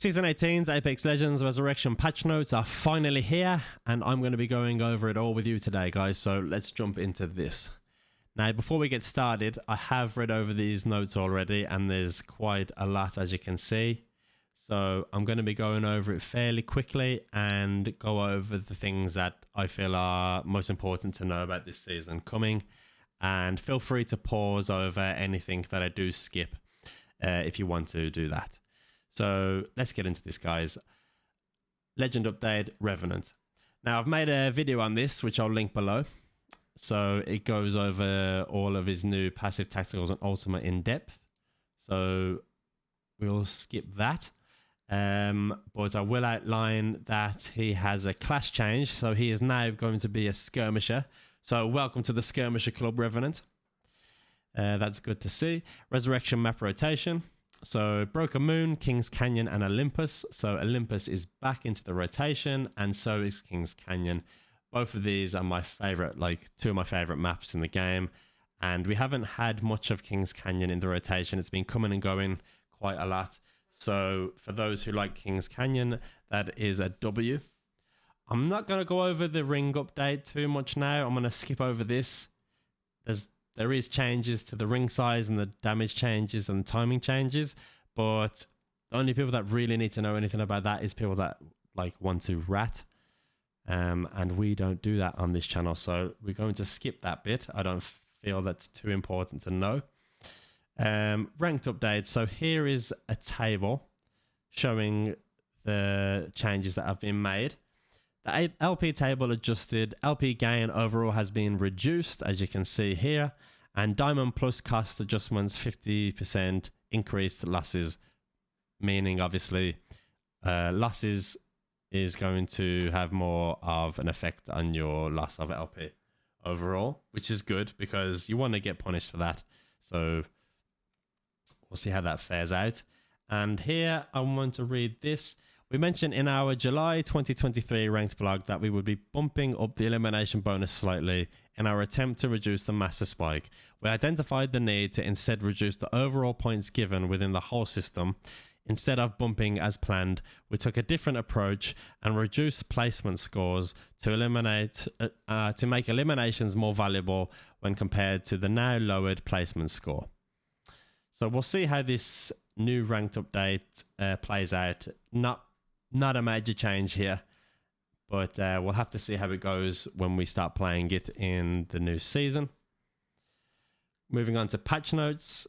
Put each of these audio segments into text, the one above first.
Season 18's Apex Legends Resurrection patch notes are finally here, and I'm going to be going over it all with you today, guys, so let's jump into this. Now, before we get started, I have read over these notes already, and there's quite a lot, as you can see. So I'm going to be going over it fairly quickly and go over the things that I feel are most important to know about this season coming. And feel free to pause over anything that I do skip if you want to do that. So let's get into this, guys. Legend update, Revenant. Now, I've made a video on this, which I'll link below. So it goes over all of his new passive tacticals and ultimate in depth. So we'll skip that. But I will outline that he has a class change. So he is now going to be a skirmisher. So welcome to the skirmisher club, Revenant. That's good to see. Resurrection map rotation. So Broken Moon, King's Canyon and Olympus. So Olympus is back into the rotation, and so is King's Canyon. Both of these are my favorite, like two of my favorite maps in the game. And we haven't had much of King's Canyon in the rotation. It's been coming and going quite a lot. So for those who like King's Canyon, that is a W. I'm not going to go over the ring update too much now. I'm going to skip over this. There is changes to the ring size and the damage changes and timing changes, but the only people that really need to know anything about that is people that like want to rat, and we don't do that on this channel, so we're going to skip that bit. I don't feel that's too important to know. Ranked update. So here is a table showing the changes that have been made. The LP table adjusted. LP gain overall has been reduced, as you can see here. And Diamond Plus cost adjustments, 50% increased losses, meaning obviously losses is going to have more of an effect on your loss of LP overall, which is good because you want to get punished for that. So we'll see how that fares out. And here I want to read this. We mentioned in our July 2023 ranked blog that we would be bumping up the elimination bonus slightly in our attempt to reduce the master spike. We identified the need to instead reduce the overall points given within the whole system. Instead of bumping as planned, we took a different approach and reduced placement scores to make eliminations more valuable when compared to the now lowered placement score. So we'll see how this new ranked update plays out. Not a major change here, but we'll have to see how it goes when we start playing it in the new season. Moving on to patch notes.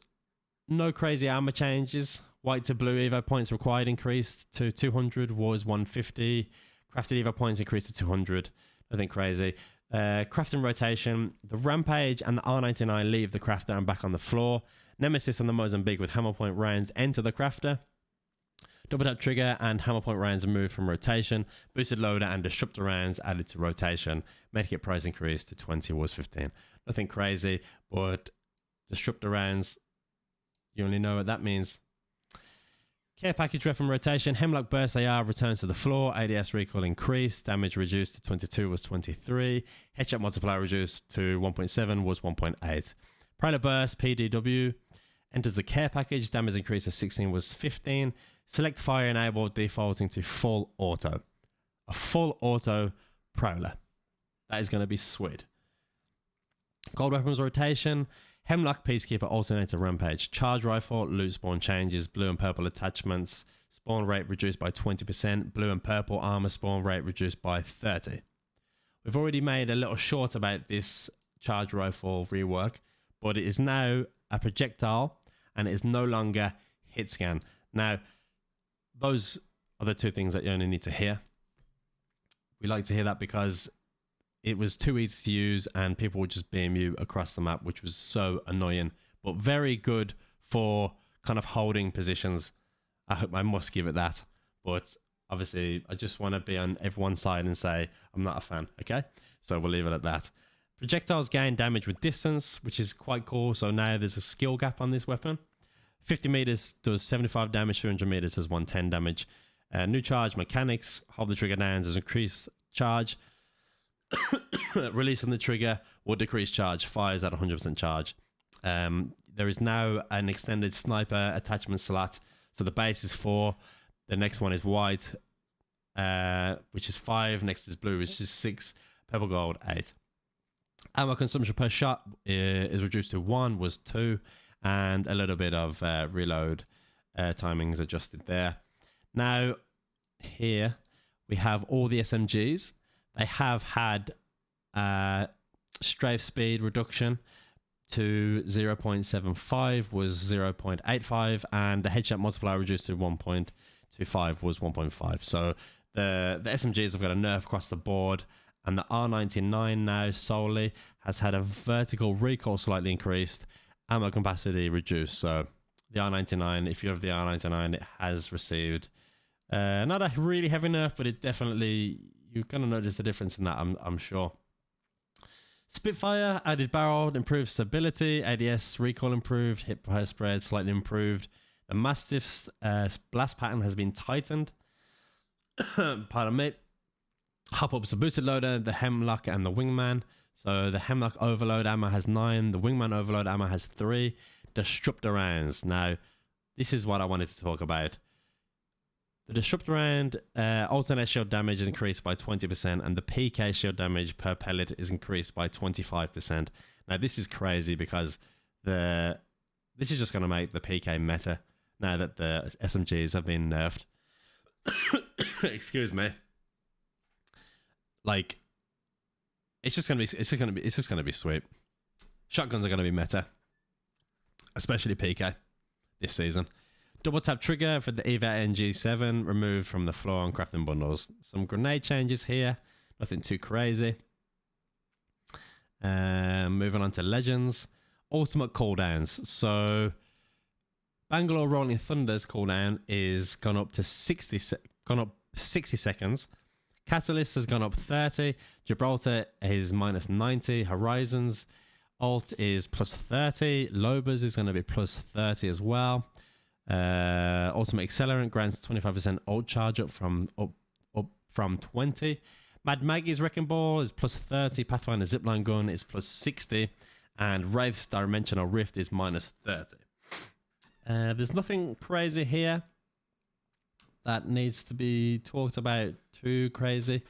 No crazy armor changes. White to blue Evo points required increased to 200, was 150. Crafted Evo points increased to 200. Nothing crazy. Crafting rotation. The Rampage and the R99 leave the crafter and back on the floor. Nemesis and the Mozambique with hammer point rounds enter the crafter. Double tap trigger and hammer point rounds are moved from rotation. Boosted loader and disruptor rounds added to rotation. Medikit price increase to 20 was 15. Nothing crazy, but disruptor rounds, you only know what that means. Care package weapon rotation. Hemlock burst AR returns to the floor. ADS recoil increased. Damage reduced to 22 was 23. Headshot multiplier reduced to 1.7 was 1.8. Prowler burst PDW enters the care package. Damage increase to 16 was 15. Select fire enabled, defaulting to full auto. A full auto Prowler. That is going to be sweet. Gold weapons rotation. Hemlock Peacekeeper alternator Rampage. Charge rifle, loot spawn changes. Blue and purple attachments. Spawn rate reduced by 20%. Blue and purple armor spawn rate reduced by 30%. We've already made a little short about this charge rifle rework, but it is now a projectile and it is no longer hit scan. Now, those are the two things that you only need to hear. We like to hear that because it was too easy to use and people would just beam you across the map, which was so annoying, but very good for kind of holding positions. I must give it that. But obviously, I just want to be on everyone's side and say I'm not a fan, okay? So we'll leave it at that. Projectiles gain damage with distance, which is quite cool. So now there's a skill gap on this weapon. 50 meters does 75 damage, 200 meters does 110 damage. New charge mechanics, hold the trigger down does increase charge. Releasing the trigger will decrease charge, fires at 100% charge. There is now an extended sniper attachment slot. So the base is 4. The next one is white, which is 5. Next is blue, which is 6. Purple gold, 8. Ammo consumption per shot is reduced to 1, was 2, and a little bit of reload timings adjusted there. Now, here we have all the SMGs. They have had strafe speed reduction to 0.75 was 0.85, and the headshot multiplier reduced to 1.25 was 1.5. So the SMGs have got a nerf across the board, and the R99 now solely has had a vertical recoil slightly increased, ammo capacity reduced. So the R99, if you have the R99, it has received not a really heavy nerf, but it definitely, you're going to notice the difference in that, I'm sure. Spitfire added barrel, improved stability, ADS recoil improved, hip fire spread slightly improved. The Mastiff's blast pattern has been tightened. Pardon me. Hop-up's a boosted loader, the Hemlock and the Wingman. So the Hemlock overload ammo has 9, the Wingman overload ammo has 3. Disruptor rounds. Now, this is what I wanted to talk about. The Disruptor round alternate shield damage is increased by 20%, and the PK shield damage per pellet is increased by 25%. Now, this is crazy because this is just going to make the PK meta now that the SMGs have been nerfed. Excuse me. Like, it's just gonna be sweet. Shotguns are gonna be meta, especially PK this season. Double tap trigger for the EVA NG7 removed from the floor on crafting bundles. Some grenade changes here, nothing too crazy. Moving on to legends, ultimate cooldowns. So Bangalore Rolling Thunder's cooldown is gone up 60 seconds. Catalyst has gone up 30. Gibraltar is minus 90. Horizons alt is plus 30. Lobas is going to be plus 30 as well. Ultimate Accelerant grants 25% ult charge up from 20. Mad Maggie's Wrecking Ball is plus 30. Pathfinder Zipline Gun is plus 60. And Wraith's Dimensional Rift is minus 30. There's nothing crazy here that needs to be talked about too crazy.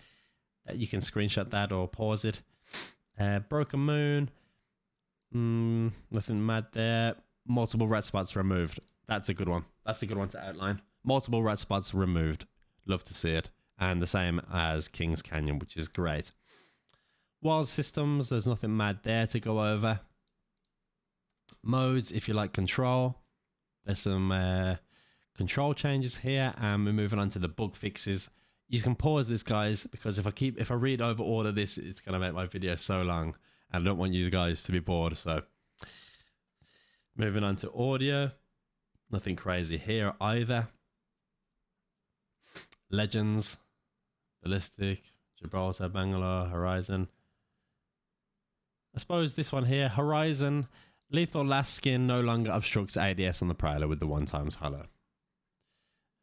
You can screenshot that or pause it. Broken Moon. Nothing mad there. Multiple red spots removed. That's a good one. That's a good one to outline. Multiple red spots removed. Love to see it. And the same as King's Canyon, which is great. Wild systems. There's nothing mad there to go over. Modes, if you like control. There's some control changes here, and we're moving on to the bug fixes. You can pause this, guys, because if I read over all of this, it's going to make my video so long, and I don't want you guys to be bored. So moving on to audio, nothing crazy here either. Legends, Ballistic, Gibraltar, Bangalore, Horizon. I suppose this one here, Horizon, lethal last skin no longer obstructs ADS on the Prowler with the 1x hollow.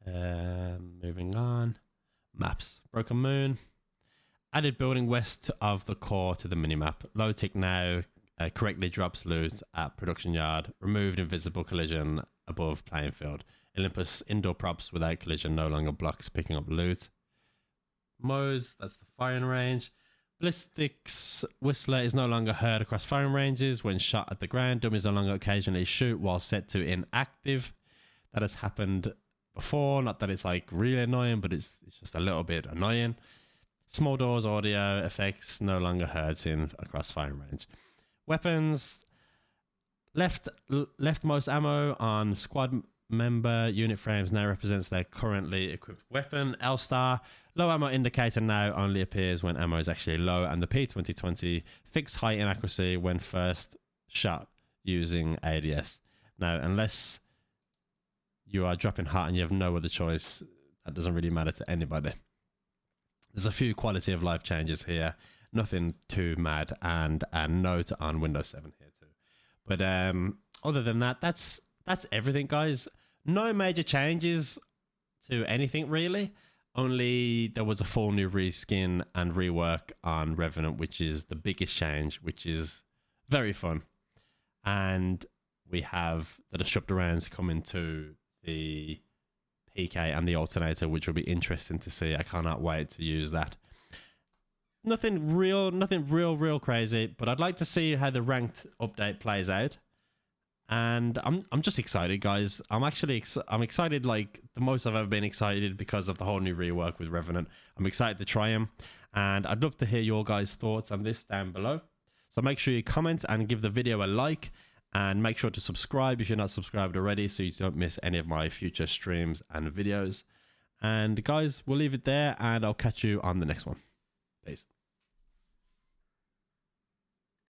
Moving on. Maps. Broken Moon. Added building west of the core to the minimap. Low tick now correctly drops loot at production yard. Removed invisible collision above playing field. Olympus indoor props without collision no longer blocks picking up loot. Modes, that's the firing range. Ballistics Whistler is no longer heard across firing ranges when shot at the ground. Dummies no longer occasionally shoot while set to inactive. That has happened before. Not that it's like really annoying, but it's just a little bit annoying. Small doors audio effects no longer heard seen across firing range. Weapons leftmost ammo on squad member unit frames now represents their currently equipped weapon. L-Star low ammo indicator now only appears when ammo is actually low, and the P2020 fixed high inaccuracy when first shot using ADS. Now, unless you are dropping hot and you have no other choice, that doesn't really matter to anybody. There's a few quality of life changes here, nothing too mad, and a note on Windows 7 here too. But other than that, that's everything, guys. No major changes to anything really. Only there was a full new reskin and rework on Revenant, which is the biggest change, which is very fun. And we have the Disruptor rounds coming to the PK and the alternator, which will be interesting to see. I cannot wait to use that. Nothing real crazy, but I'd like to see how the ranked update plays out. And I'm just excited, guys. I'm excited, like the most I've ever been excited, because of the whole new rework with Revenant. I'm excited to try him, and I'd love to hear your guys' thoughts on this down below. So make sure you comment and give the video a like, and make sure to subscribe if you're not subscribed already, so you don't miss any of my future streams and videos. And guys, we'll leave it there, and I'll catch you on the next one. Peace.